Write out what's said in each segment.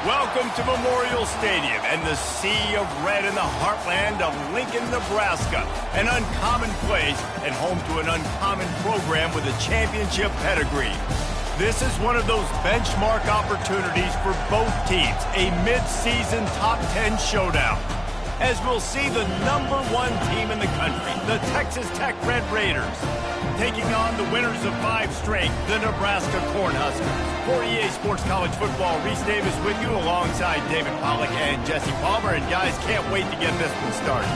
Welcome to Memorial Stadium and the sea of red in the heartland of Lincoln, Nebraska. An uncommon place and home to an uncommon program with a championship pedigree. This is one of those benchmark opportunities for both teams, a mid-season top 10 showdown. As we'll see the #1 team in the country, the Texas Tech Red Raiders, taking on the winners of 5 straight, the Nebraska Cornhuskers. For EA Sports College Football, Reese Davis with you alongside David Pollack and Jesse Palmer. And guys, can't wait to get this one started.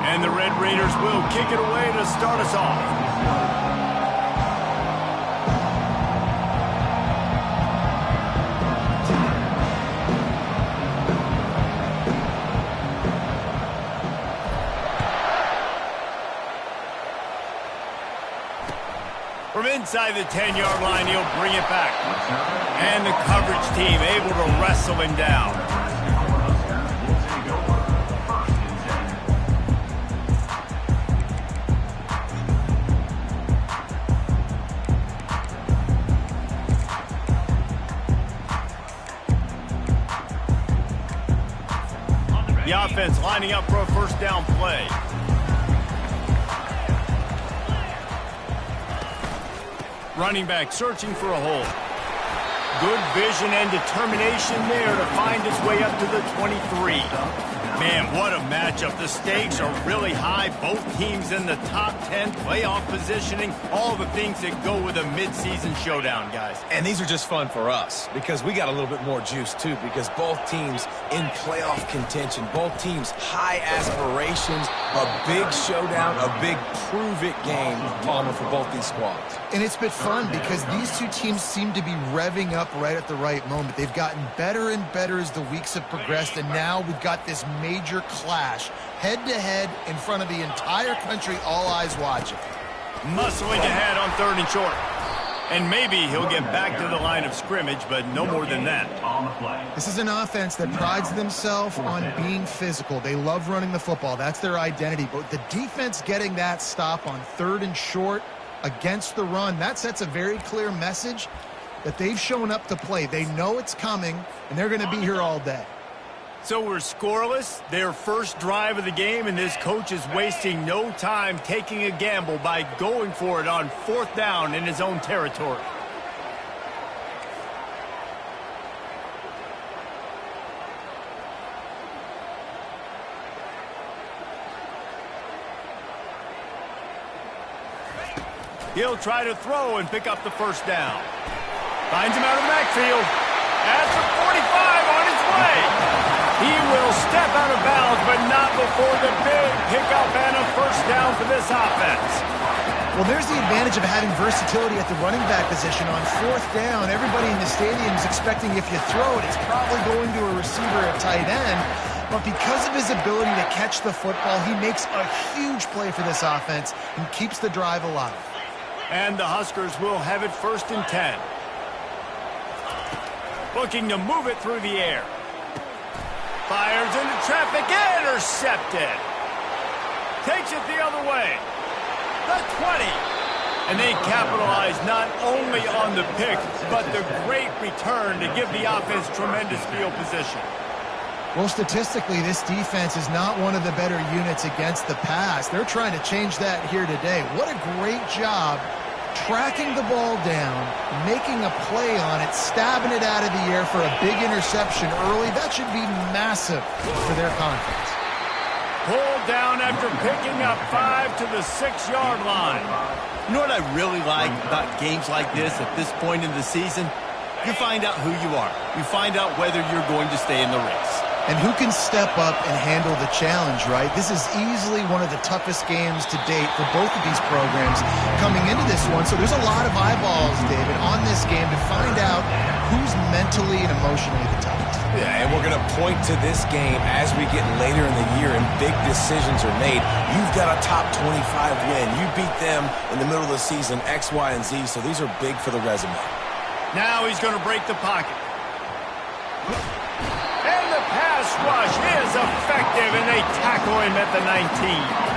And the Red Raiders will kick it away to start us off. From inside the 10-yard line, he'll bring it back. And the coverage team able to wrestle him down. The offense lining up for a first down play. Running back searching for a hole. Good vision and determination there to find his way up to the 23. Man, what a matchup. The stakes are really high. Both teams in the top 10, playoff positioning, all the things that go with a midseason showdown, guys. And these are just fun for us because we got a little bit more juice, too, because both teams in playoff contention, both teams high aspirations, a big showdown, a big prove-it game, Palmer, for both these squads. And it's been fun because these two teams seem to be revving up right at the right moment. They've gotten better and better as the weeks have progressed, and now we've got this major clash head-to-head in front of the entire country, all eyes watching. Muscling ahead on 3rd and short. And maybe he'll get back to the line of scrimmage, but no more than that. This is an offense that prides themselves on being physical. They love running the football. That's their identity. But the defense getting that stop on 3rd and short against the run, that sets a very clear message that they've shown up to play. They know it's coming, and they're going to be here all day. So we're scoreless, their first drive of the game, and this coach is wasting no time taking a gamble by going for it on 4th down in his own territory. He'll try to throw and pick up the first down. Finds him out of the backfield. At the 45 on his way. He will step out of bounds, but not before the big pickup and a first down for this offense. Well, there's the advantage of having versatility at the running back position. On 4th down, everybody in the stadium is expecting if you throw it, it's probably going to a receiver at tight end. But because of his ability to catch the football, he makes a huge play for this offense and keeps the drive alive. And the Huskers will have it 1st and 10. Looking to move it through the air. Fires into traffic, intercepted. Takes it the other way. The 20. And they capitalize not only on the pick, but the great return to give the offense tremendous field position. Well, statistically, this defense is not one of the better units against the pass. They're trying to change that here today. What a great job tracking the ball down, making a play on it, stabbing it out of the air for a big interception early. That should be massive for their conference. Pulled down after picking up 5 to the 6-yard line. You know what I really like about games like this at this point in the season? You find out who you are. You find out whether you're going to stay in the race. And who can step up and handle the challenge, right? This is easily one of the toughest games to date for both of these programs coming into this one. So there's a lot of eyeballs, David, on this game to find out who's mentally and emotionally the toughest. Yeah, and we're going to point to this game as we get later in the year and big decisions are made. You've got a top 25 win. You beat them in the middle of the season, X, Y, and Z, so these are big for the resume. Now he's going to break the pocket. And the pass rush is effective, and they tackle him at the 19.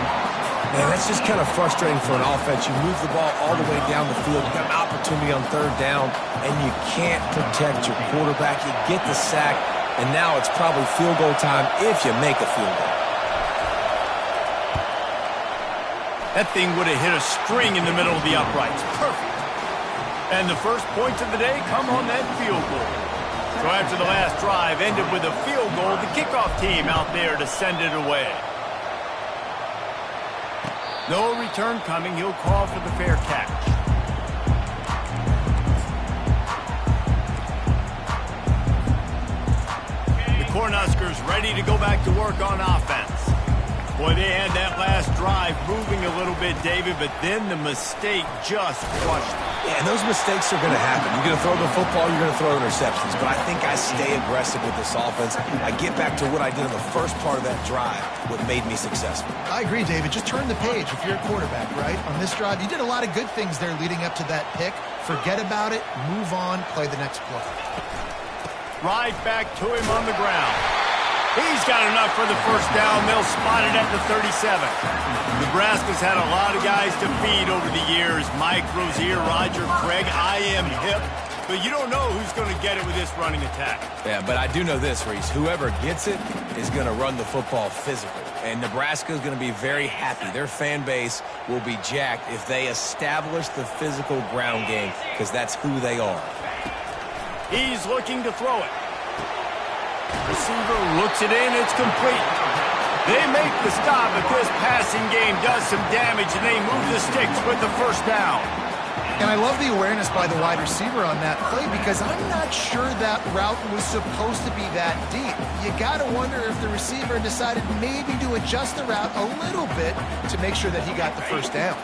Man, that's just kind of frustrating for an offense. You move the ball all the way down the field. You got an opportunity on third down, and you can't protect your quarterback. You get the sack, and now it's probably field goal time if you make a field goal. That thing would have hit a string in the middle of the uprights. Perfect. And the first points of the day come on that field goal. So after the last drive ended with a field goal, the kickoff team out there to send it away. No return coming. He'll call for the fair catch. The Cornhuskers ready to go back to work on offense. Boy, they had that last drive moving a little bit, David, but then the mistake just crushed them. Yeah, and those mistakes are going to happen. You're going to throw the football, you're going to throw interceptions. But I think I stay aggressive with this offense. I get back to what I did in the first part of that drive, what made me successful. I agree, David. Just turn the page if you're a quarterback, right? On this drive, you did a lot of good things there leading up to that pick. Forget about it, move on, play the next play. Right back to him on the ground. He's got enough for the first down. They'll spot it at the 37. Nebraska's had a lot of guys to feed over the years. Mike Rozier, Roger Craig, I am hip. But you don't know who's going to get it with this running attack. Yeah, but I do know this, Reese. Whoever gets it is going to run the football physical. And Nebraska is going to be very happy. Their fan base will be jacked if they establish the physical ground game, because that's who they are. He's looking to throw it. Receiver looks it in. It's complete. They make the stop, but this passing game does some damage, and they move the sticks with the first down. And I love the awareness by the wide receiver on that play, because I'm not sure that route was supposed to be that deep. You got to wonder if the receiver decided maybe to adjust the route a little bit to make sure that he got the first down.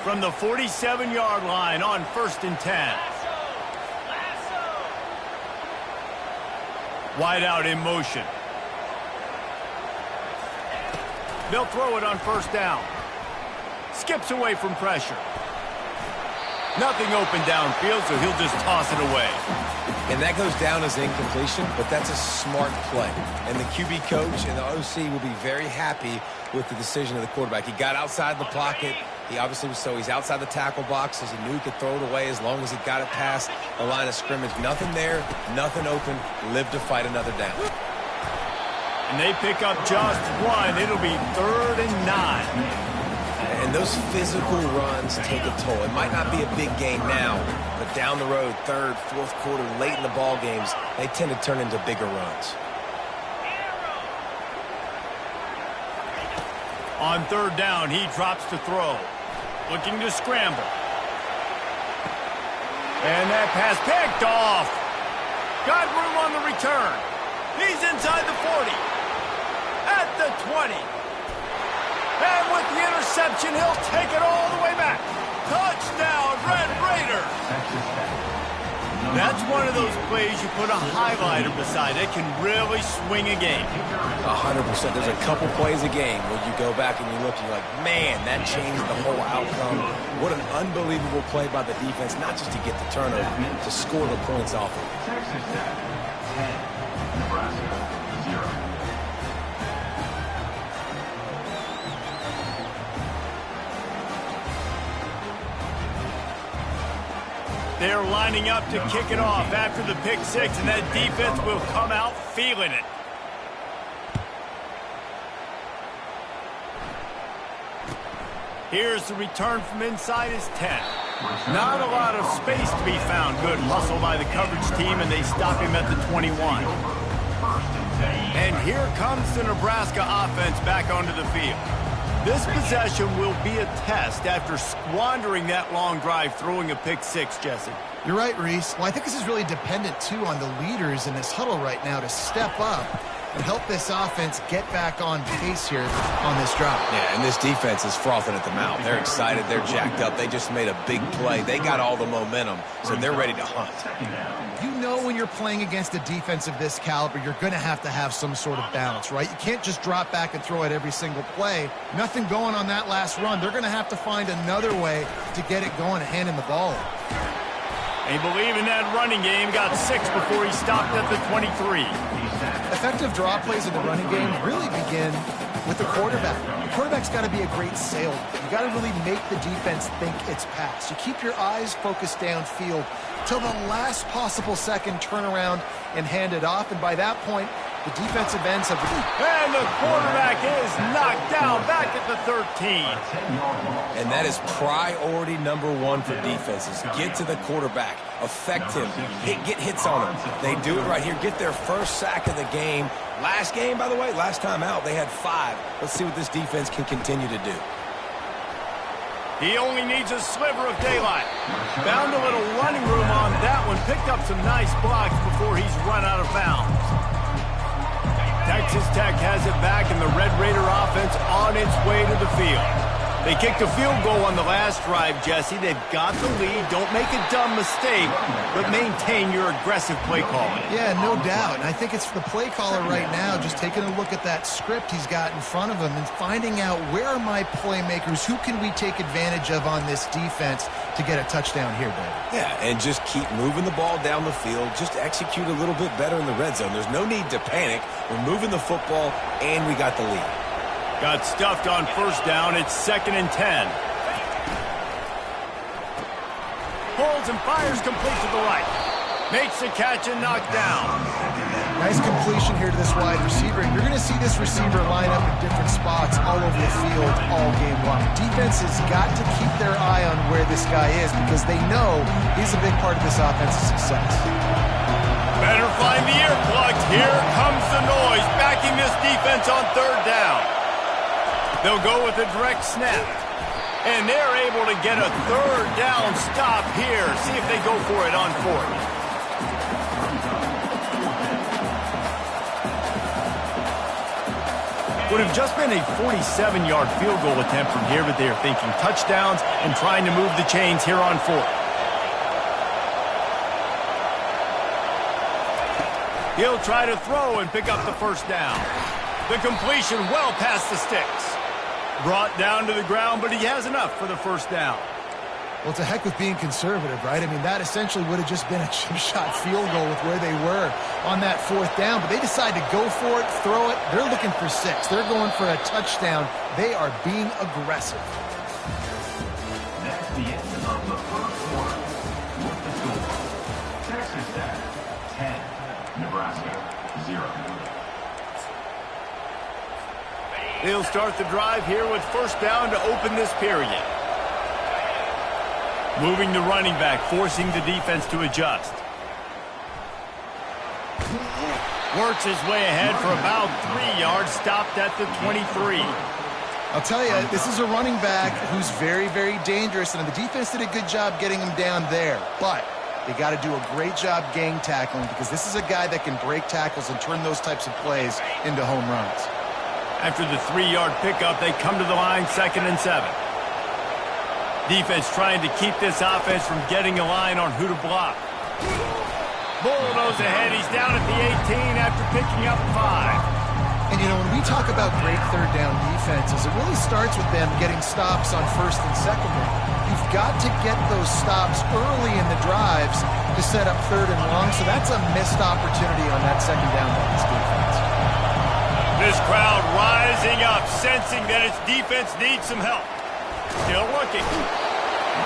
From the 47-yard line on 1st and 10. Wide out in motion. They'll throw it on 1st down. Skips away from pressure. Nothing open downfield, so he'll just toss it away. And that goes down as incompletion, but that's a smart play. And the QB coach and the OC will be very happy with the decision of the quarterback. He got outside the pocket. He obviously was he's outside the tackle boxes. He knew he could throw it away as long as he got it past the line of scrimmage. Nothing there, nothing open. Live to fight another down. And they pick up just one. It'll be 3rd and 9. And those physical runs take a toll. It might not be a big game now, but down the road, 3rd, 4th quarter, late in the ball games, they tend to turn into bigger runs. On 3rd down, he drops to throw. Looking to scramble. And that pass picked off. Got room on the return. He's inside the 40. At the 20. And with the interception, he'll take it all the way back. Touchdown, Red Raiders. That's one of those plays you put a highlighter beside. It can really swing a game. 100%. There's a couple plays a game where you go back and you look and you're like, man, that changed the whole outcome. What an unbelievable play by the defense, not just to get the turnover, to score the points off of it. Texas Tech, 10, Nebraska, 0. They're lining up to kick it off after the pick six, and that defense will come out feeling it. Here's the return from inside his 10. Not a lot of space to be found. Good hustle by the coverage team, and they stop him at the 21. And here comes the Nebraska offense back onto the field. This possession will be a test after squandering that long drive, throwing a pick six, Jesse. You're right, Reese. Well, I think this is really dependent, too, on the leaders in this huddle right now to step up and help this offense get back on pace here on this drive. Yeah, and this defense is frothing at the mouth. They're excited. They're jacked up. They just made a big play. They got all the momentum, so they're ready to hunt. You know when you're playing against a defense of this caliber, you're going to have some sort of balance, right? You can't just drop back and throw it every single play. Nothing going on that last run. They're going to have to find another way to get it going and handing the ball. They believe in that running game. Got 6 before he stopped at the 23. Effective draw plays in the running game really begin with the quarterback. The quarterback's got to be a great salesman. You got to really make the defense think it's pass. You keep your eyes focused downfield till the last possible second, turn around and hand it off. And by that point, the defensive ends have... And the quarterback is knocked down back at the 13. And that is priority number 1 for defenses. Get to the quarterback. Affect him. Get hits on him. They do it right here. Get their first sack of the game. Last game, by the way, last time out, they had 5. Let's see what this defense can continue to do. He only needs a sliver of daylight. Found a little running room on that one. Picked up some nice blocks before he's run out of bounds. Texas Tech has it back, and the Red Raider offense on its way to the field. They kicked a field goal on the last drive, Jesse. They've got the lead. Don't make a dumb mistake, but maintain your aggressive play calling. Yeah, no doubt. And I think it's the play caller right now just taking a look at that script he's got in front of him and finding out where are my playmakers, who can we take advantage of on this defense to get a touchdown here, Dave. Yeah, and just keep moving the ball down the field. Just execute a little bit better in the red zone. There's no need to panic. We're moving the football, and we got the lead. Got stuffed on first down. It's 2nd and 10. Pulls and fires complete to the right. Makes the catch and knocked down. Nice completion here to this wide receiver. You're going to see this receiver line up in different spots all over the field all game long. Defense has got to keep their eye on where this guy is because they know he's a big part of this offense's success. Better find the earplugs. Here comes the noise, backing this defense on 3rd down. They'll go with a direct snap. And they're able to get a 3rd down stop here. See if they go for it on 4th. Would have just been a 47-yard field goal attempt from here, but they are thinking touchdowns and trying to move the chains here on 4th. He'll try to throw and pick up the 1st down. The completion well past the sticks. Brought down to the ground, but he has enough for the 1st down. Well, it's a heck with being conservative, right? I mean, that essentially would have just been a chip shot field goal with where they were on that 4th down, but they decide to go for it, throw it. They're looking for 6. They're going for a touchdown. They are being aggressive. That's the end of the first quarter. With the score, Texas Tech 10, Nebraska 0. They'll start the drive here with 1st down to open this period. Moving the running back, forcing the defense to adjust. Works his way ahead for about 3 yards, stopped at the 23. I'll tell you, this is a running back who's very, very dangerous, and the defense did a good job getting him down there. But they got to do a great job gang tackling because this is a guy that can break tackles and turn those types of plays into home runs. After the 3-yard pickup, they come to the line, 2nd and 7. Defense trying to keep this offense from getting a line on who to block. Bulldoze ahead. He's down at the 18 after picking up 5. And, you know, when we talk about great 3rd down defenses, it really starts with them getting stops on 1st and 2nd down. You've got to get those stops early in the drives to set up 3rd and long, so that's a missed opportunity on that 2nd down by this defense. This crowd rising up, sensing that its defense needs some help. Still looking.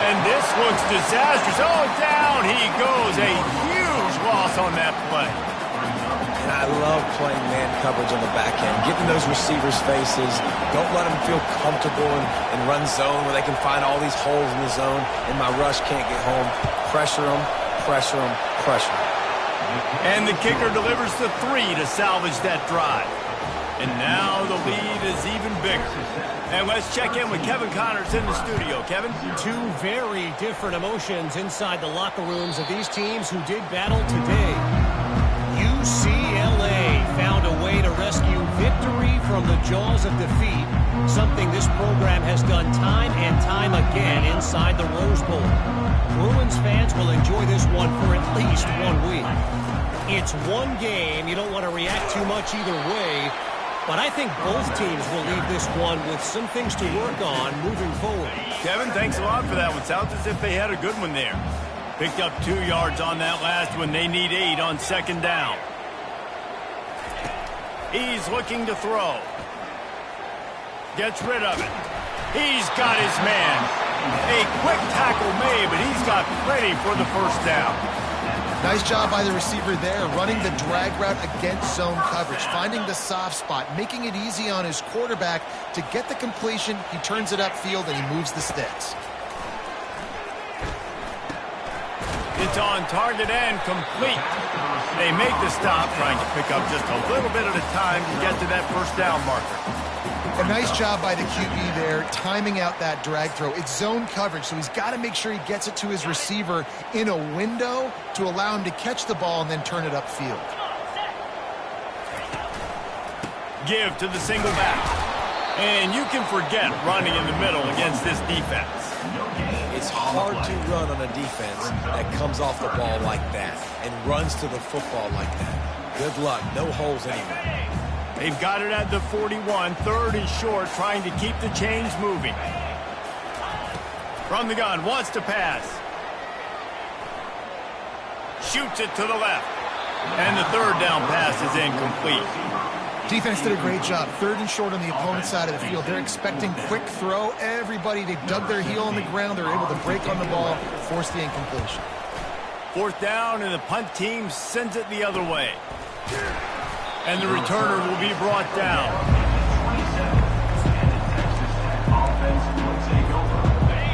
And this looks disastrous. Oh, down he goes. A huge loss on that play. And I love playing man coverage on the back end, getting those receivers' faces. Don't let them feel comfortable in run zone where they can find all these holes in the zone and my rush can't get home. Pressure them, pressure them, pressure them. And the kicker delivers the 3 to salvage that drive. And now the lead is even bigger. And let's check in with Kevin Connors in the studio. Kevin? 2 very different emotions inside the locker rooms of these teams who did battle today. UCLA found a way to from the jaws of defeat, something this program has done time and time again inside the Rose Bowl. Bruins fans will enjoy this one for at least 1 week. It's one game. You don't want to react too much either way, but I think both teams will leave this one with some things to work on moving forward. Kevin, thanks a lot for that one. Sounds as if they had a good one there. Picked up 2 yards on that last one. They need 8 on second down. He's looking to throw. Gets rid of it. He's got his man. A quick tackle made, but he's got plenty for the first down. Nice job by the receiver there, running the drag route against zone coverage, finding the soft spot, making it easy on his quarterback to get the completion. He turns it upfield, and he moves the sticks. It's on target and complete. They make the stop, trying to pick up just a little bit at a time to get to that first down marker. A nice job by the QB there, timing out that drag throw. It's zone coverage, so he's got to make sure he gets it to his receiver in a window to allow him to catch the ball and then turn it upfield. Give to the single back. And you can forget running in the middle against this defense. It's hard to run on a defense that comes off the ball like that and runs to the football like that. Good luck. No holes anywhere. They've got it at the 41, 3rd and short, trying to keep the chains moving. From the gun, wants to pass. Shoots it to the left. And the 3rd down pass is incomplete. Defense did a great job. 3rd and short on the opponent's side of the field. They're expecting quick throw. Everybody, they dug their heel on the ground. They're able to break on the ball, force the incompletion. 4th down, and the punt team sends it the other way. And the returner will be brought down.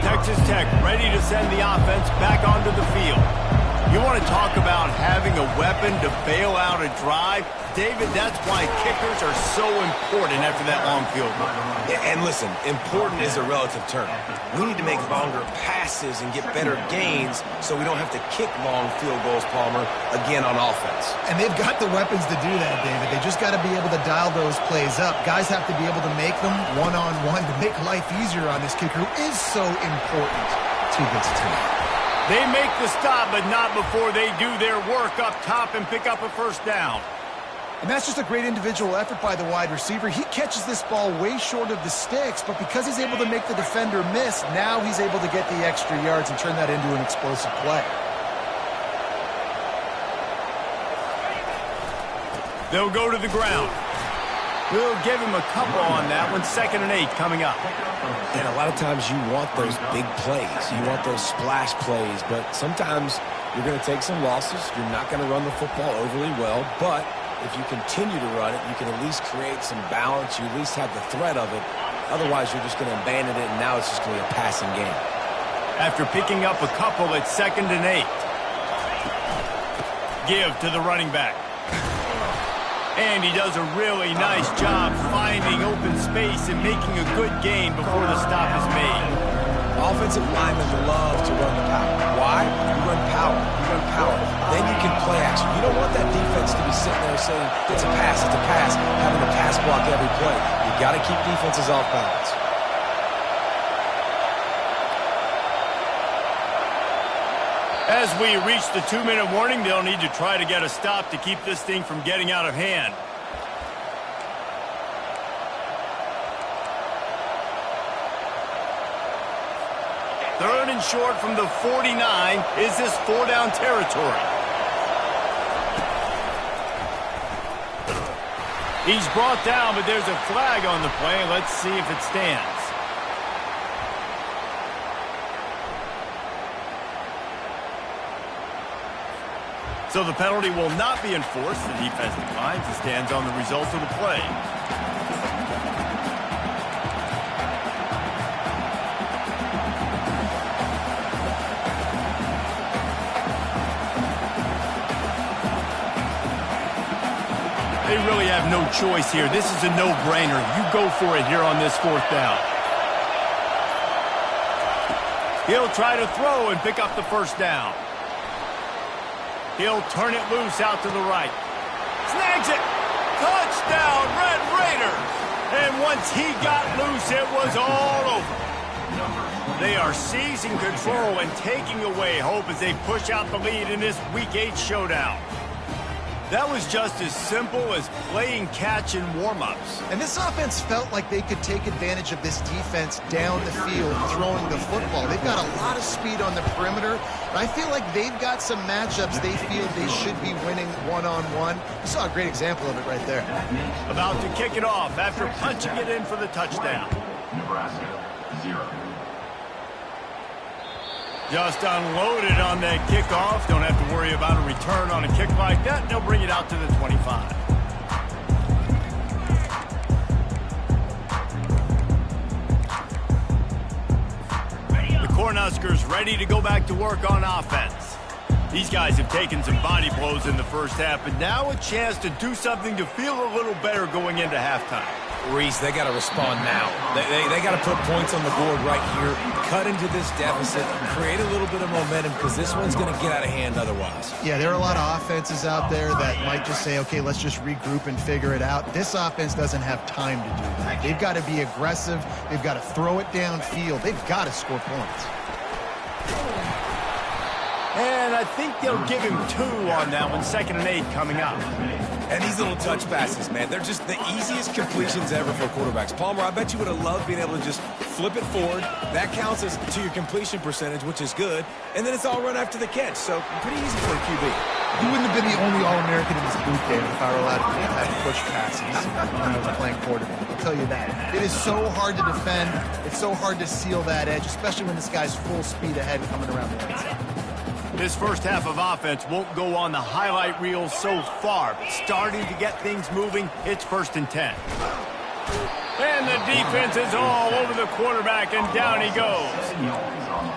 Texas Tech ready to send the offense back onto the field. You want to talk about having a weapon to bail out a drive? David, that's why kickers are so important after that long field goal. Yeah, and listen, important is a relative term. We need to make longer passes and get better gains so we don't have to kick long field goals, Palmer, again on offense. And they've got the weapons to do that, David. They just got to be able to dial those plays up. Guys have to be able to make them one-on-one to make life easier on this kicker who is so important to this team. They make the stop, but not before they do their work up top and pick up a first down. And that's just a great individual effort by the wide receiver. He catches this ball way short of the sticks, but because he's able to make the defender miss, now he's able to get the extra yards and turn that into an explosive play. They'll go to the ground. We'll give him a couple on that one. 2nd and 8 coming up. And a lot of times you want those big plays. You want those splash plays, but sometimes you're going to take some losses. You're not going to run the football overly well, but if you continue to run it, you can at least create some balance. You at least have the threat of it. Otherwise, you're just going to abandon it, and now it's just going to be a passing game. After picking up a couple at 2nd and 8. Give to the running back. And he does a really nice job finding open space and making a good gain before the stop is made. Offensive linemen love to run the power. Why? You run power. You run power. Then you can play action. You don't want that defense to be sitting there saying, it's a pass, having to pass block every play. You got to keep defenses off balance. As we reach the 2-minute warning, they'll need to try to get a stop to keep this thing from getting out of hand. Third and short from the 49. Is this 4-down territory? He's brought down, but there's a flag on the play. Let's see if it stands. So the penalty will not be enforced. The defense declines and stands on the result of the play. They really have no choice here. This is a no-brainer. You go for it here on this 4th down. He'll try to throw and pick up the first down. He'll turn it loose out to the right. Snags it. Touchdown, Red Raiders. And once he got loose, it was all over. They are seizing control and taking away hope as they push out the lead in this Week 8 showdown. That was just as simple as playing catch in warm-ups. And this offense felt like they could take advantage of this defense down the field throwing the football. They've got a lot of speed on the perimeter. And I feel like they've got some matchups they feel they should be winning one-on-one. You saw a great example of it right there. About to kick it off after punching it in for the touchdown. Nebraska, 0. Just unloaded on that kickoff. Don't have to worry about a return on a kick like that. They'll bring it out to the 25. The Cornhuskers ready to go back to work on offense. These guys have taken some body blows in the first half, but now a chance to do something to feel a little better going into halftime. Reese, they got to respond now. They got to put points on the board right here, cut into this deficit, create a little bit of momentum because this one's going to get out of hand otherwise. Yeah, there are a lot of offenses out there that might just say, okay, let's just regroup and figure it out. This offense doesn't have time to do that. They've got to be aggressive. They've got to throw it downfield. They've got to score points. And I think they'll give him 2 on that one. 2nd and 8 coming up. And these little touch passes, man, they're just the easiest completions ever for quarterbacks. Palmer, I bet you would have loved being able to just flip it forward. That counts as to your completion percentage, which is good. And then it's all run after the catch, so pretty easy for a QB. You wouldn't have been the only All-American in this boot game if I were allowed to have push passes when I was playing quarterback. I'll tell you that. It is so hard to defend. It's so hard to seal that edge, especially when this guy's full speed ahead coming around the outside. This first half of offense won't go on the highlight reel so far, but starting to get things moving, it's 1st and 10. And the defense is all over the quarterback, and down he goes.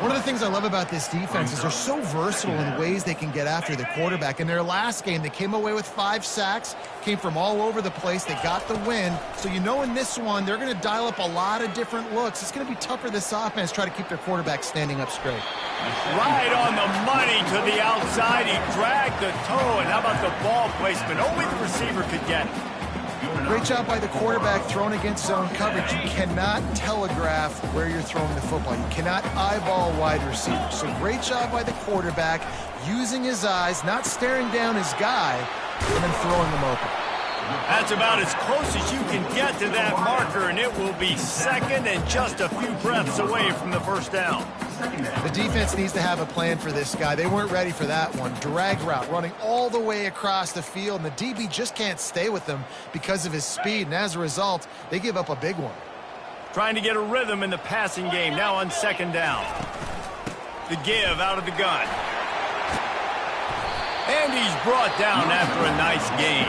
One of the things I love about this defense is they're so versatile in ways they can get after the quarterback. In their last game, they came away with 5 sacks, came from all over the place. They got the win. So you know in this one, they're going to dial up a lot of different looks. It's going to be tough for this offense to try to keep their quarterback standing up straight. Right on the money to the outside. He dragged the toe, and how about the ball placement? Only the receiver could get it. Great job by the quarterback throwing against zone coverage. You cannot telegraph where you're throwing the football. You cannot eyeball wide receivers. So great job by the quarterback using his eyes, not staring down his guy, and then throwing them open. That's about as close as you can get to that marker, and it will be 2nd and just a few breaths away from the 1st down. The defense needs to have a plan for this guy. They weren't ready for that one. Drag route running all the way across the field, and the DB just can't stay with him because of his speed, and as a result, they give up a big one. Trying to get a rhythm in the passing game, now on 2nd down. The give out of the gun. And he's brought down after a nice gain.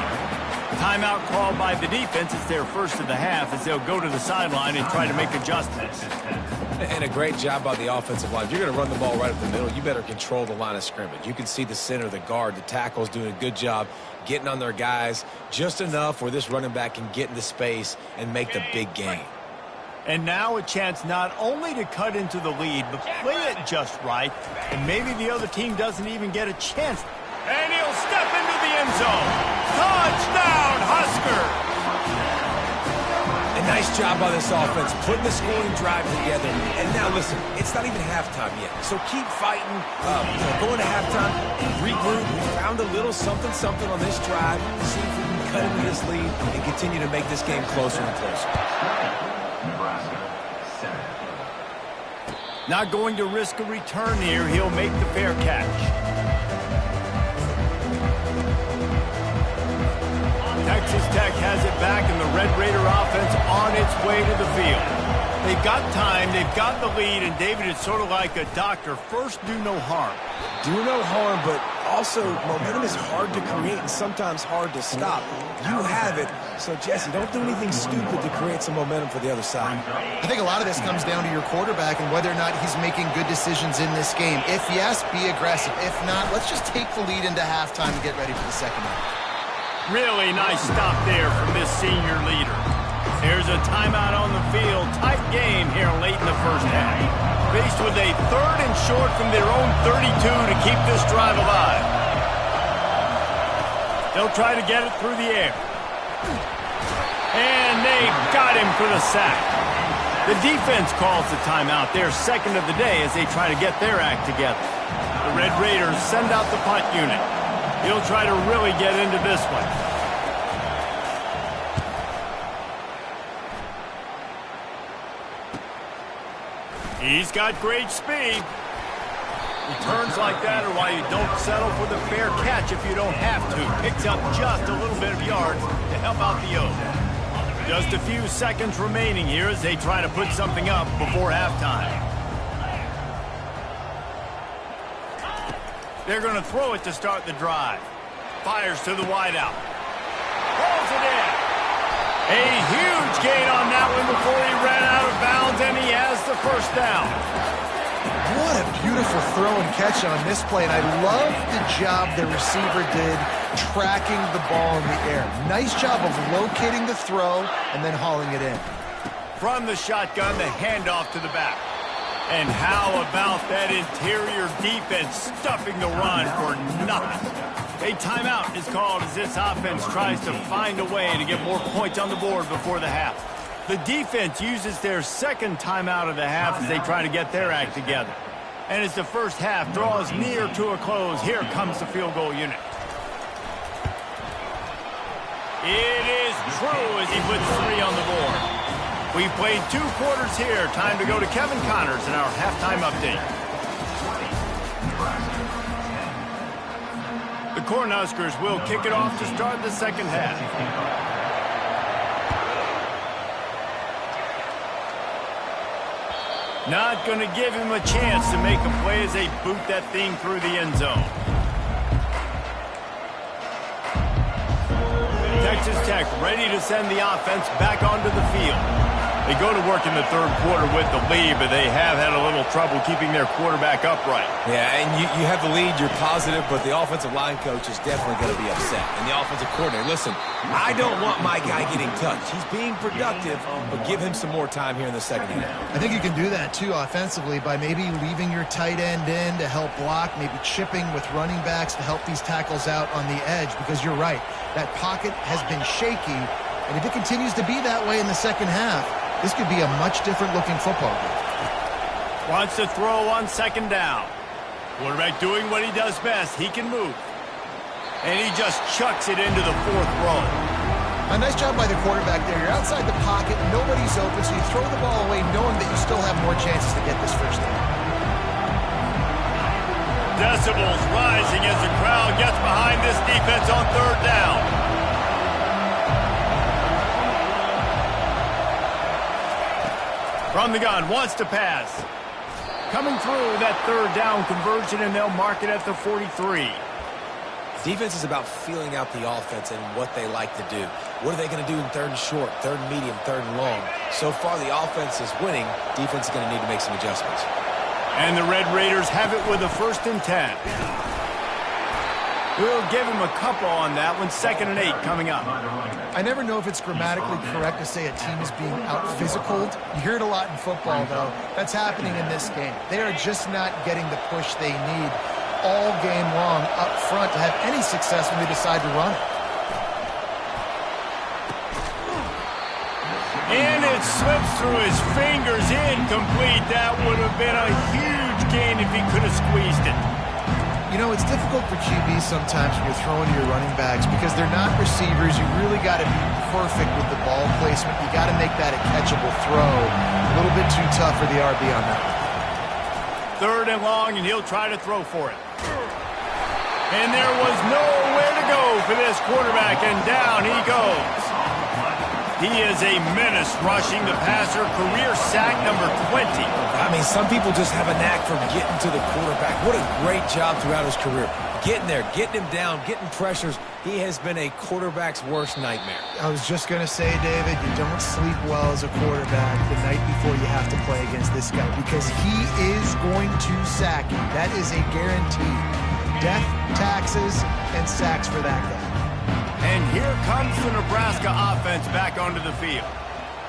Timeout called by the defense. It's their first of the half as they'll go to the sideline and try to make adjustments. And a great job by the offensive line. If you're going to run the ball right up the middle, you better control the line of scrimmage. You can see the center, the guard, the tackles doing a good job getting on their guys just enough where this running back can get into space and make the big game. And now a chance not only to cut into the lead, but play it just right. And maybe the other team doesn't even get a chance. And he'll step into the end zone. Touchdown, Husker! A nice job by this offense, putting the scoring drive together. And now, listen, it's not even halftime yet. So keep fighting, going to halftime, regroup. We found a little something on this drive. See if we can cut into this lead and continue to make this game closer and closer. Nebraska, 7. Not going to risk a return here. He'll make the fair catch. Texas Tech has it back, and the Red Raider offense on its way to the field. They've got time, they've got the lead, and David, it's sort of like a doctor. First, do no harm. Do no harm, but also momentum is hard to create and sometimes hard to stop. You have it, so Jesse, don't do anything stupid to create some momentum for the other side. I think a lot of this comes down to your quarterback and whether or not he's making good decisions in this game. If yes, be aggressive. If not, let's just take the lead into halftime and get ready for the second half. Really nice stop there from this senior leader. Here's a timeout on the field. Tight game here late in the first half. Faced with a 3rd and short from their own 32 to keep this drive alive. They'll try to get it through the air. And they got him for the sack. The defense calls the timeout. Their second of the day as they try to get their act together. The Red Raiders send out the punt unit. He'll try to really get into this one. He's got great speed. Returns like that are why you don't settle for the fair catch if you don't have to. Picks up just a little bit of yards to help out the O's. Just a few seconds remaining here as they try to put something up before halftime. They're going to throw it to start the drive. Fires to the wideout. Pulls it in. A huge gain on that one before he ran out of bounds, and he has the first down. What a beautiful throw and catch on this play, and I love the job the receiver did tracking the ball in the air. Nice job of locating the throw and then hauling it in. From the shotgun, the handoff to the back. And how about that interior defense stuffing the run for nothing? A timeout is called as this offense tries to find a way to get more points on the board before the half. The defense uses their second timeout of the half as they try to get their act together. And as the first half draws near to a close, here comes the field goal unit. It is true as he puts 3 on the board. We've played 2 quarters here. Time to go to Kevin Connors in our halftime update. The Cornhuskers will kick it off to start the second half. Not going to give him a chance to make a play as they boot that thing through the end zone. Texas Tech ready to send the offense back onto the field. They go to work in the third quarter with the lead, but they have had a little trouble keeping their quarterback upright. Yeah, and you have the lead, you're positive, but the offensive line coach is definitely going to be upset. And the offensive coordinator, listen, I don't want my guy getting touched. He's being productive, but give him some more time here in the second half. I think you can do that, too, offensively, by maybe leaving your tight end in to help block, maybe chipping with running backs to help these tackles out on the edge, because you're right. That pocket has been shaky, and if it continues to be that way in the second half, this could be a much different-looking football game. Wants to throw on second down. Quarterback doing what he does best. He can move. And he just chucks it into the 4th row. A nice job by the quarterback there. You're outside the pocket. Nobody's open, so you throw the ball away knowing that you still have more chances to get this first down. Decibels rising as the crowd gets behind this defense on third down. From the gun, wants to pass. Coming through that third down conversion, and they'll mark it at the 43. Defense is about feeling out the offense and what they like to do. What are they going to do in third and short, third and medium, third and long? So far, the offense is winning. Defense is going to need to make some adjustments. And the Red Raiders have it with a 1st and 10. We'll give him a couple on that one. 2nd and 8 coming up. I never know if it's grammatically correct to say a team is being out-physicaled. You hear it a lot in football, though. That's happening in this game. They are just not getting the push they need all game long up front to have any success when they decide to run it. And it slips through his fingers, incomplete. That would have been a huge gain if he could have squeezed it. You know, it's difficult for QBs sometimes when you're throwing to your running backs because they're not receivers. You really got to be perfect with the ball placement. You got to make that a catchable throw. A little bit too tough for the RB on that one. 3rd and long, and he'll try to throw for it. And there was nowhere to go for this quarterback, and down he goes. He is a menace rushing the passer, career sack number 20. I mean, some people just have a knack for getting to the quarterback. What a great job throughout his career. Getting there, getting him down, getting pressures. He has been a quarterback's worst nightmare. I was just going to say, David, you don't sleep well as a quarterback the night before you have to play against this guy because he is going to sack you. That is a guarantee. Death, taxes, and sacks for that guy. And here comes the Nebraska offense back onto the field.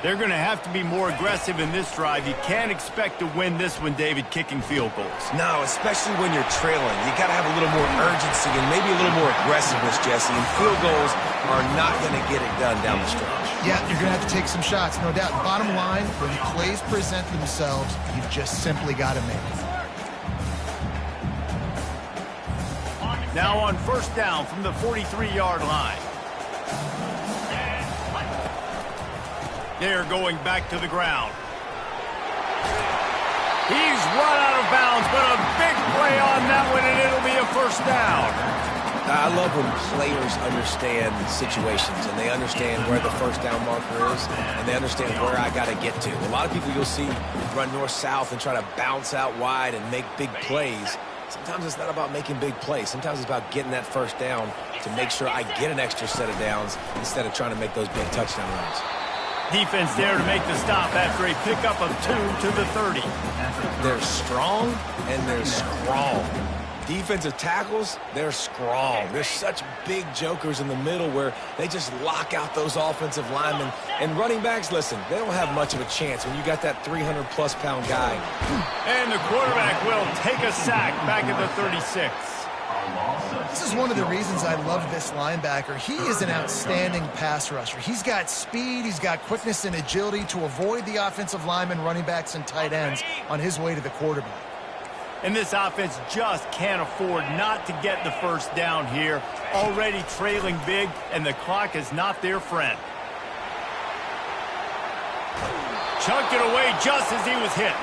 They're going to have to be more aggressive in this drive. You can't expect to win this one, David, kicking field goals. No, especially when you're trailing. You got to have a little more urgency and maybe a little more aggressiveness, Jesse. And field goals are not going to get it done down the stretch. Yeah, you're going to have to take some shots, no doubt. Bottom line, when plays present themselves, you've just simply got to make it. Now on first down from the 43-yard line. They're going back to the ground. He's run out of bounds, but a big play on that one, and it'll be a first down. I love when players understand situations and they understand where the first down marker is and they understand where I got to get to. A lot of people you'll see run north-south and try to bounce out wide and make big plays. Sometimes it's not about making big plays. Sometimes it's about getting that first down to make sure I get an extra set of downs instead of trying to make those big touchdown runs. Defense there to make the stop after a pickup of 2 to the 30. They're strong and they're strong. Defensive tackles, they're strong. They're such big jokers in the middle where they just lock out those offensive linemen. And running backs, listen, they don't have much of a chance when you got that 300-plus pound guy. And the quarterback will take a sack back at the 36. This is one of the reasons I love this linebacker. He is an outstanding pass rusher. He's got speed, he's got quickness and agility to avoid the offensive linemen, running backs, and tight ends on his way to the quarterback. And this offense just can't afford not to get the first down here. Already trailing big, and the clock is not their friend. Chucked it away just as he was hit.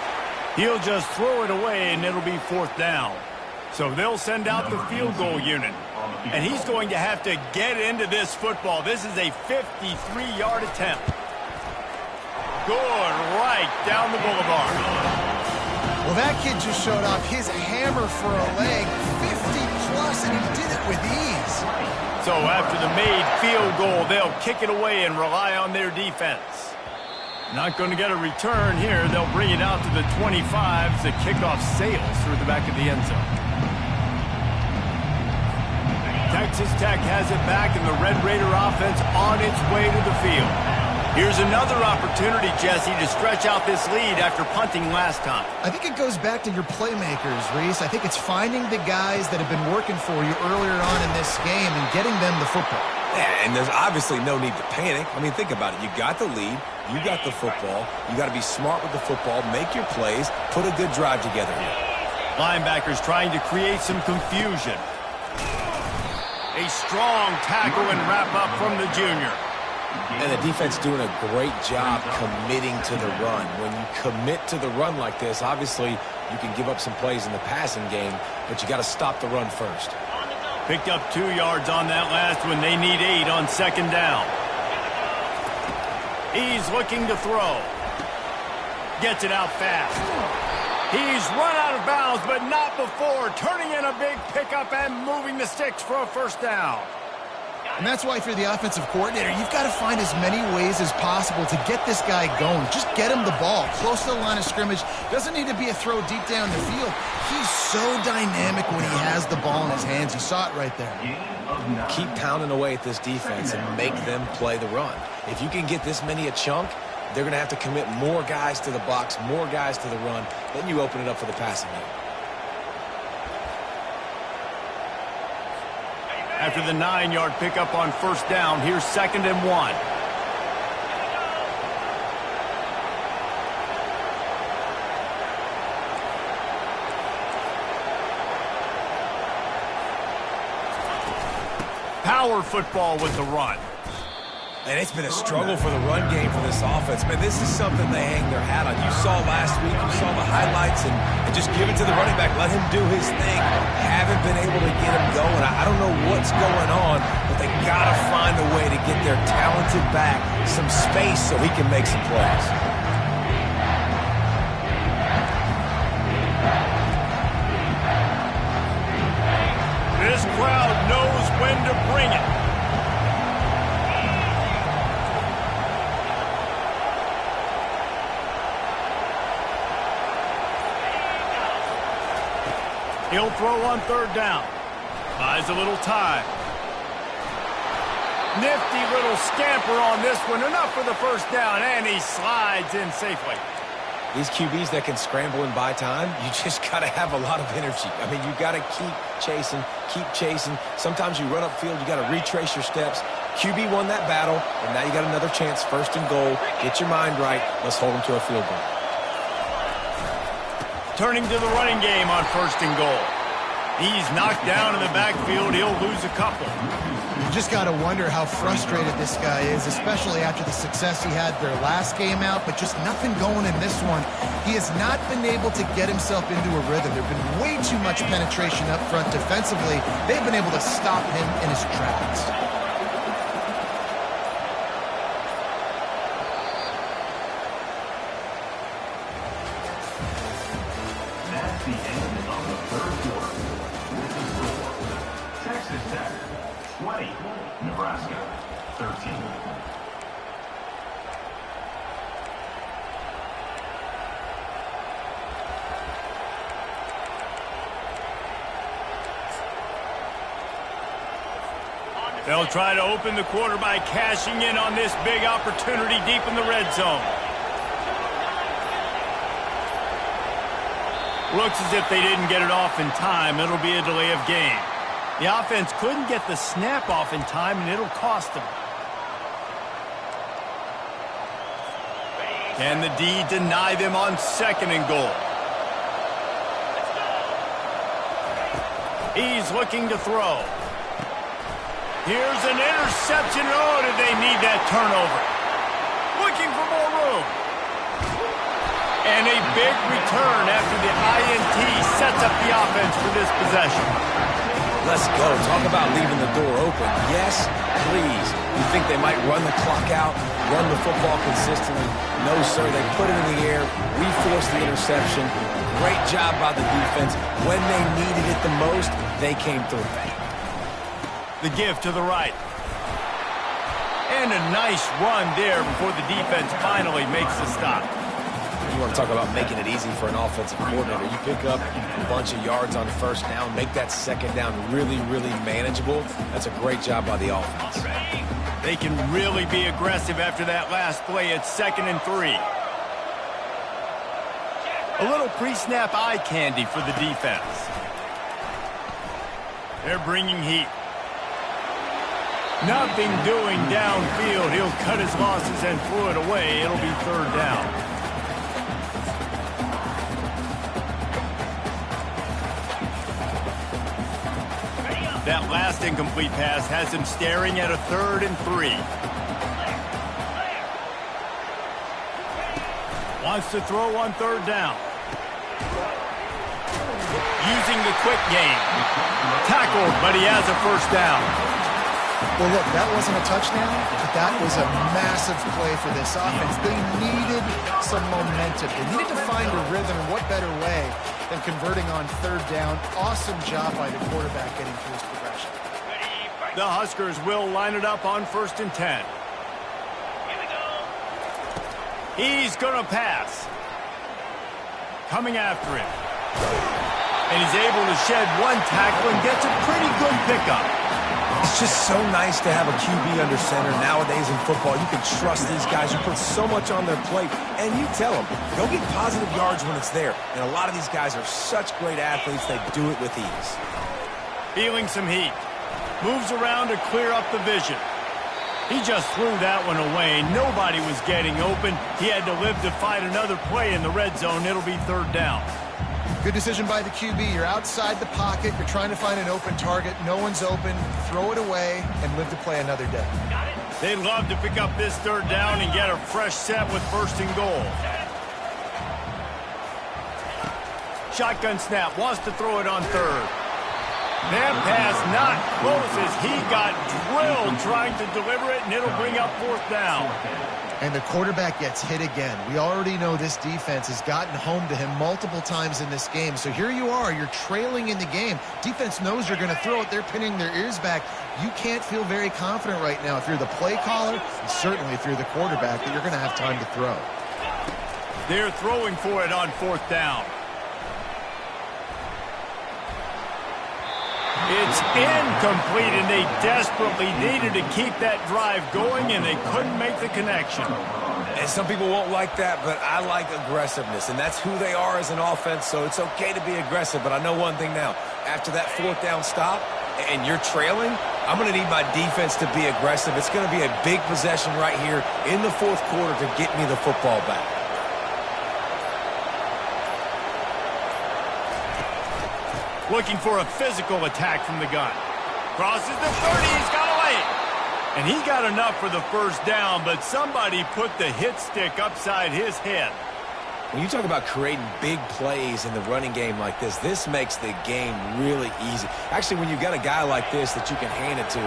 He'll just throw it away, and it'll be fourth down. So they'll send out the field goal unit. And he's going to have to get into this football. This is a 53-yard attempt. Good right down the boulevard. Well, that kid just showed off his hammer for a leg, 50-plus, and he did it with ease. So after the made field goal, they'll kick it away and rely on their defense. Not going to get a return here. They'll bring it out to the 25 as the kickoff sails through the back of the end zone. Texas Tech has it back, and the Red Raider offense on its way to the field. Here's another opportunity, Jesse, to stretch out this lead after punting last time. I think it goes back to your playmakers, Reese. I think it's finding the guys that have been working for you earlier on in this game and getting them the football. Yeah, and there's obviously no need to panic. I mean, think about it. You got the lead. You got the football. You got to be smart with the football, make your plays, put a good drive together here. Linebackers trying to create some confusion. A strong tackle and wrap up from the junior. And the defense doing a great job committing to the run. When you commit to the run like this, obviously you can give up some plays in the passing game, but you got to stop the run first. Picked up 2 yards on that last one. They need 8 on second down. He's looking to throw. Gets it out fast. He's run out of bounds, but not before. Turning in a big pickup and moving the sticks for a first down. And that's why if you're the offensive coordinator, you've got to find as many ways as possible to get this guy going. Just get him the ball close to the line of scrimmage. Doesn't need to be a throw deep down the field. He's so dynamic when he has the ball in his hands. You saw it right there. Keep pounding away at this defense and make them play the run. If you can get this many a chunk, they're going to have to commit more guys to the box, more guys to the run. Then you open it up for the passing game. After the 9-yard pickup on first down, here's 2nd and 1. Power football with the run. And it's been a struggle for the run game for this offense. Man, this is something they hang their hat on. You saw last week, you saw the highlights, and just give it to the running back. Let him do his thing. Haven't been able to get him going. I don't know what's going on, but they got to find a way to get their talented back some space so he can make some plays. This crowd knows when to bring it. He'll throw on third down. Buys a little time. Nifty little scamper on this one. Enough for the first down, and he slides in safely. These QBs that can scramble and buy time, you just got to have a lot of energy. I mean, you got to keep chasing, keep chasing. Sometimes you run upfield, you got to retrace your steps, QB won that battle, and now you got another chance, first and goal. Get your mind right. Let's hold them to a field goal. Turning to the running game on first and goal. He's knocked down in the backfield. He'll lose a couple. You just got to wonder how frustrated this guy is, especially after the success he had their last game out, but just nothing going in this one. He has not been able to get himself into a rhythm. There's been way too much penetration up front defensively. They've been able to stop him in his tracks. That's the end of the third quarter. With the score, Texas Tech 20, Nebraska 13. They'll try to open the quarter by cashing in on this big opportunity deep in the red zone. Looks as if they didn't get it off in time. It'll be a delay of game. The offense couldn't get the snap off in time, and it'll cost them. Can the D deny them on second and goal? He's looking to throw. Here's an interception. Oh, did they need that turnover? Looking for more room. And a big return after the INT sets up the offense for this possession. Let's go. Talk about leaving the door open. Yes, please. You think they might run the clock out, run the football consistently? No, sir. They put it in the air. We forced the interception. Great job by the defense. When they needed it the most, they came through. The give to the right. And a nice run there before the defense finally makes the stop. You want to talk about making it easy for an offensive coordinator. You pick up a bunch of yards on first down, make that second down really, really manageable. That's a great job by the offense. They can really be aggressive after that last play at 2nd and 3. A little pre-snap eye candy for the defense. They're bringing heat. Nothing doing downfield. He'll cut his losses and throw it away. It'll be third down. That last incomplete pass has him staring at a 3rd and 3. Wants to throw on 3rd down. Using the quick game. Tackled, but he has a first down. Well, look, that wasn't a touchdown, but that was a massive play for this offense. They needed some momentum. They needed to find a rhythm, and what better way than converting on 3rd down. Awesome job by the quarterback getting through his progression. The Huskers will line it up on 1st and 10. He's going to pass. Coming after him. And he's able to shed one tackle and gets a pretty good pickup. It's just so nice to have a QB under center. Nowadays in football, you can trust these guys. You put so much on their plate, and you tell them, go get positive yards when it's there. And a lot of these guys are such great athletes, they do it with ease. Feeling some heat. Moves around to clear up the vision. He just threw that one away. Nobody was getting open. He had to live to fight another play in the red zone. It'll be 3rd down. Good decision by the QB. You're outside the pocket. You're trying to find an open target. No one's open. Throw it away and live to play another day. They'd love to pick up this 3rd down and get a fresh set with 1st and goal. Shotgun snap. Wants to throw it on 3rd. That pass not close as he got drilled trying to deliver it, and it'll bring up 4th down. And the quarterback gets hit again. We already know this defense has gotten home to him multiple times in this game. So here you are. You're trailing in the game. Defense knows you're going to throw it. They're pinning their ears back. You can't feel very confident right now if you're the play caller, and certainly if you're the quarterback, that you're going to have time to throw. They're throwing for it on 4th down. It's incomplete, and they desperately needed to keep that drive going, and they couldn't make the connection. And some people won't like that, but I like aggressiveness, and that's who they are as an offense, so it's okay to be aggressive. But I know one thing now. After that 4th down stop, and you're trailing, I'm going to need my defense to be aggressive. It's going to be a big possession right here in the fourth quarter to get me the football back. Looking for a physical attack from the gun. Crosses the 30, he's got away. And he got enough for the first down, but somebody put the hit stick upside his head. When you talk about creating big plays in the running game like this makes the game really easy. Actually, when you've got a guy like this that you can hand it to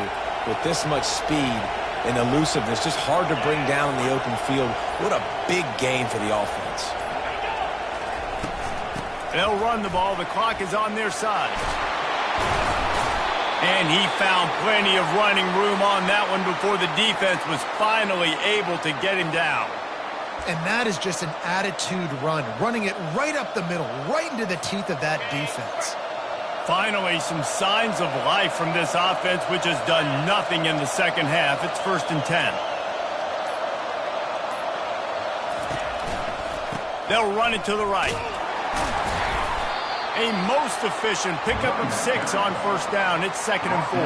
with this much speed and elusiveness, just hard to bring down in the open field. What a big game for the offense. They'll run the ball. The clock is on their side. And he found plenty of running room on that one before the defense was finally able to get him down. And that is just an attitude run, running it right up the middle, right into the teeth of that defense. Finally, some signs of life from this offense, which has done nothing in the second half. It's 1st and 10. They'll run it to the right. A most efficient pickup of 6 on first down. It's 2nd and 4.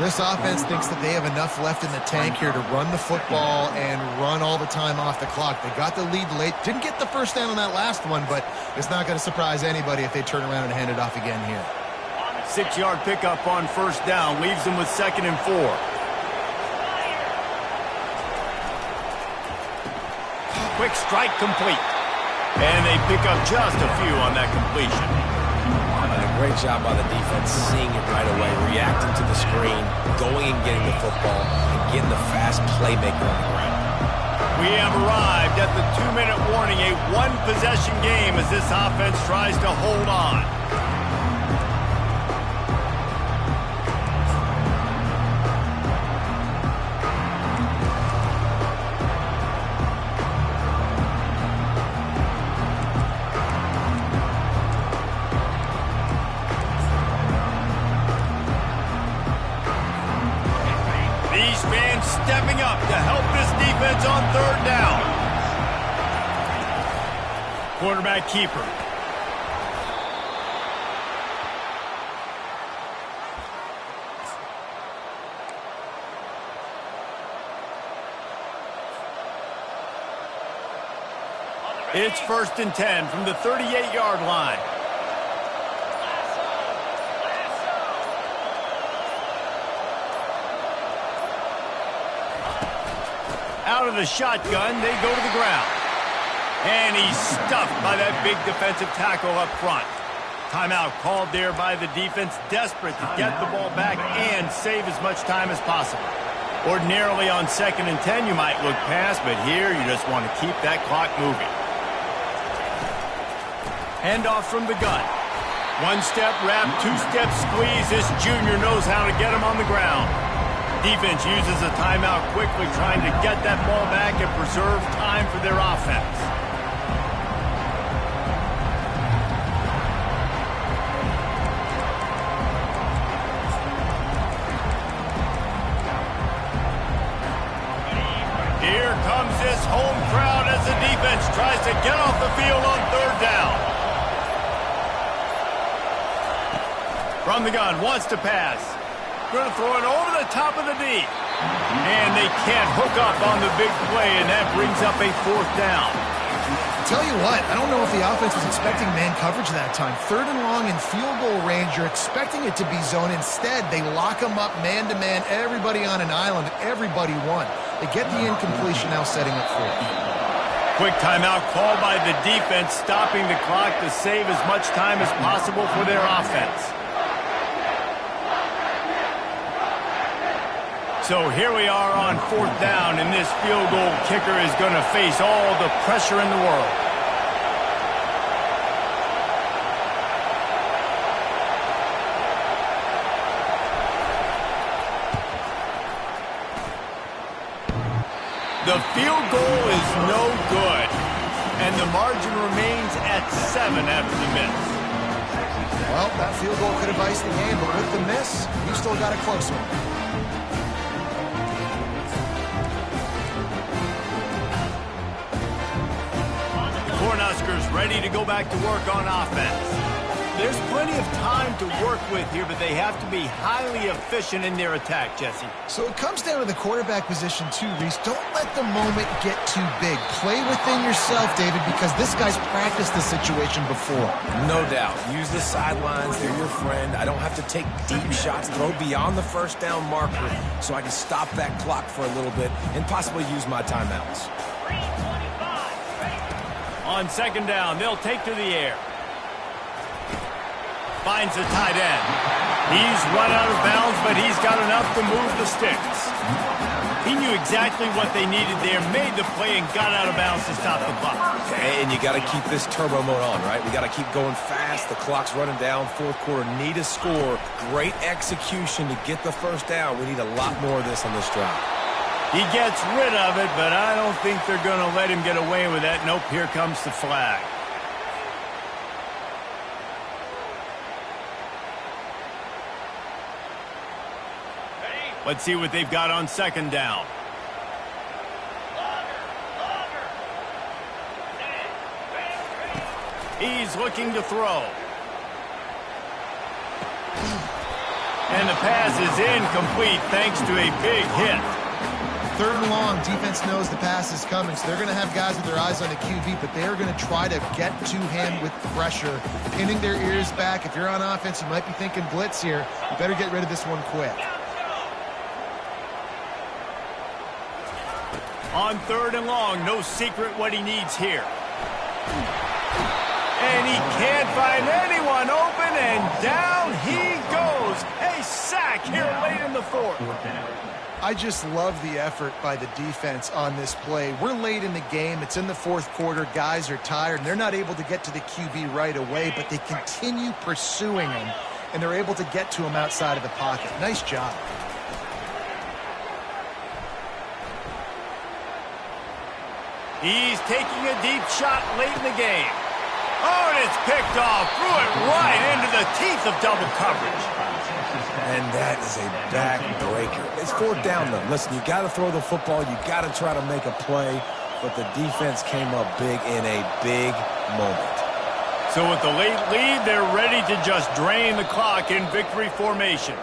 This offense thinks that they have enough left in the tank here to run the football and run all the time off the clock. They got the lead late. Didn't get the first down on that last one, but it's not going to surprise anybody if they turn around and hand it off again here. 6-yard pickup on first down. Leaves them with 2nd and 4. Quick strike complete. And they pick up just a few on that completion. Great job by the defense, seeing it right away, reacting to the screen, going and getting the football, and getting the fast playmaker on the ground. We have arrived at the 2-minute warning, a one-possession game as this offense tries to hold on. Stepping up to help this defense on 3rd down. Quarterback keeper. It's 1st and 10 from the 38-yard line. Out of the shotgun, they go to the ground. And he's stuffed by that big defensive tackle up front. Timeout called there by the defense, desperate to get the ball back and save as much time as possible. Ordinarily on 2nd and 10, you might look past, but here you just want to keep that clock moving. Handoff from the gun. 1-step wrap, 2-step squeeze. This junior knows how to get him on the ground. Defense uses a timeout quickly, trying to get that ball back and preserve time for their offense. Here comes this home crowd as the defense tries to get off the field on 3rd down. From the gun, wants to pass. Going to throw it over the top of the D. And they can't hook up on the big play, and that brings up a 4th down. Tell you what, I don't know if the offense was expecting man coverage that time. 3rd and long in field goal range, you're expecting it to be zone. Instead, they lock them up man-to-man, everybody on an island, everybody won. They get the incompletion, now setting up 4th. Quick timeout called by the defense, stopping the clock to save as much time as possible for their offense. So here we are on 4th down, and this field goal kicker is going to face all the pressure in the world. The field goal is no good, and the margin remains at 7 after the miss. Well, that field goal could have iced the game, but with the miss, you still got a close one. Cornhuskers ready to go back to work on offense. There's plenty of time to work with here, but they have to be highly efficient in their attack, Jesse. So it comes down to the quarterback position too, Reese. Don't let the moment get too big. Play within yourself, David, because this guy's practiced the situation before. No doubt. Use the sidelines. They're your friend. I don't have to take deep shots, throw beyond the first down marker so I can stop that clock for a little bit and possibly use my timeouts. On second down, they'll take to the air. Finds the tight end. He's run out of bounds, but he's got enough to move the sticks. He knew exactly what they needed there, made the play, and got out of bounds to stop the clock. And you got to keep this turbo mode on, right? We got to keep going fast. The clock's running down. Fourth quarter, need a score. Great execution to get the first down. We need a lot more of this on this drive. He gets rid of it, but I don't think they're going to let him get away with that. Nope, here comes the flag. Let's see what they've got on second down. He's looking to throw. And the pass is incomplete thanks to a big hit. Third and long, defense knows the pass is coming, so they're going to have guys with their eyes on the QB, but they're going to try to get to him with pressure, pinning their ears back. If you're on offense, you might be thinking blitz here. You better get rid of this one quick. On third and long, no secret what he needs here. And he can't find anyone open, and down he goes. A sack here late in the fourth. I just love the effort by the defense on this play. We're late in the game. It's in the fourth quarter. Guys are tired, and they're not able to get to the QB right away, but they continue pursuing him, and they're able to get to him outside of the pocket. Nice job. He's taking a deep shot late in the game. Oh, and it's picked off. Threw it right into the teeth of double coverage. And that is a backbreaker. It's fourth down, though. Listen, you got to throw the football. You got to try to make a play. But the defense came up big in a big moment. So with the late lead, they're ready to just drain the clock in victory formation.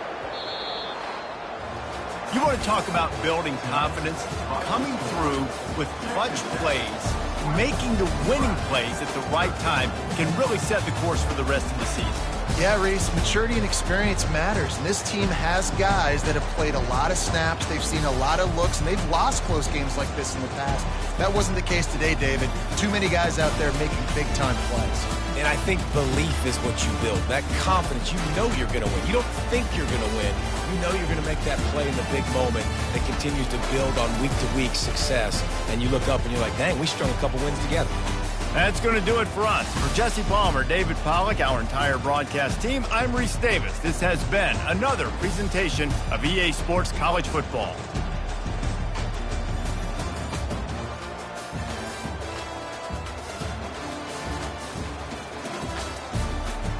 You want to talk about building confidence? Coming through with clutch plays, making the winning plays at the right time can really set the course for the rest of the season. Yeah, Reese, maturity and experience matters, and this team has guys that have played a lot of snaps, they've seen a lot of looks, and they've lost close games like this in the past. That wasn't the case today, David. Too many guys out there making big-time plays. And I think belief is what you build. That confidence, you know you're going to win. You don't think you're going to win. You know you're going to make that play in the big moment that continues to build on week-to-week success. And you look up and you're like, dang, we strung a couple wins together. That's going to do it for us. For Jesse Palmer, David Pollack, our entire broadcast team, I'm Reese Davis. This has been another presentation of EA Sports College Football.